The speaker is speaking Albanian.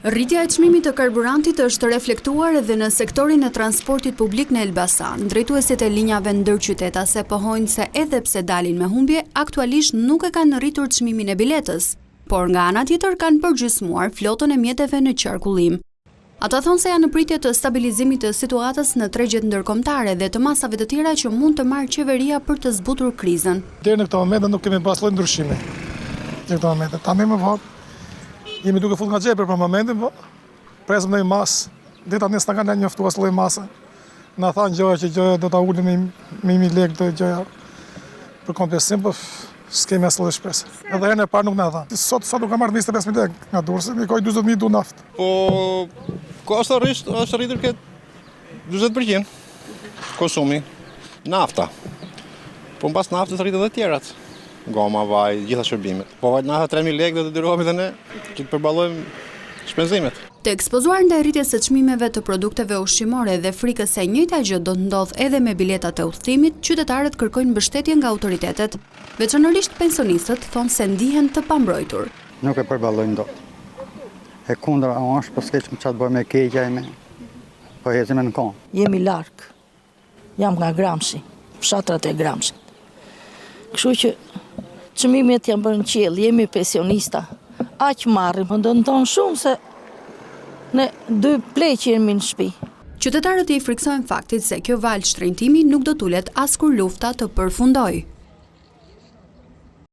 Rritja e çmimit të karburantit është reflektuar edhe në sektorin e transportit publik në Elbasan. Drejtuesit e linjave ndërqytetase pohojnë se edhe pse dalin me humbje, aktualisht nuk e kanë rritur çmimin e biletës, por nga ana tjetër kanë përgjysmuar flotën e mjeteve në qarkullim. Ata thonë se janë në pritje të stabilizimit të situatës në tregjet ndërkombëtare dhe të masave të tjera që mund të marrë qeveria për të zbutur krizën. Deri në këtë moment nuk kemi pas lloj ndryshimi. Në këtë moment, tani më vonë jemi duke full nga xhepër për momentin, po presim në masë. Dita nësë nga kanë njoftuar së lloj masë. Na thanë gjëja do ta ulin me 1000 lekë të gjëja për kompensim, po s'kemi as lloj shpresë. Edhe herën e parë nuk na thanë. Sot nuk ka marrë 25.000 lekë nga Durrësi, më koi 40.000 du naftë. Po kosto është rritur këtë 40% konsumi nafta. Po mbas naftës rritet edhe tjerat. Goma, vaj, gjitha shërbimet. Po vaj nafta 3.000 lekë do të detyrohemi edhe ne që të përballojmë shpenzimet. Të ekspozuar ndaj rritjes së çmimeve të produkteve ushqimore dhe frikës se e njëjta gjë do të ndodhë edhe me biletat e udhëtimit, qytetarët kërkojnë mbështetje nga autoritetet. Veçanërisht pensionistët thonë se ndihen të pambrojtur. Nuk e përballojnë dot. E kundra është po s'ke çfarë të bëj me keqja ime. Po hecim në kon. Jemi larg. Jam nga Gramshi, fshatrat e Gramshit. Kështu që çmimet janë bërë në qiell, jemi pensionista. Aq marrim, po dëmton shumë se ne 2 pleqë jemi në shtëpi. Qytetarët i friksojnë faktit se kjo valë shtrenjtimi nuk do t'ulet as kur lufta të përfundojë.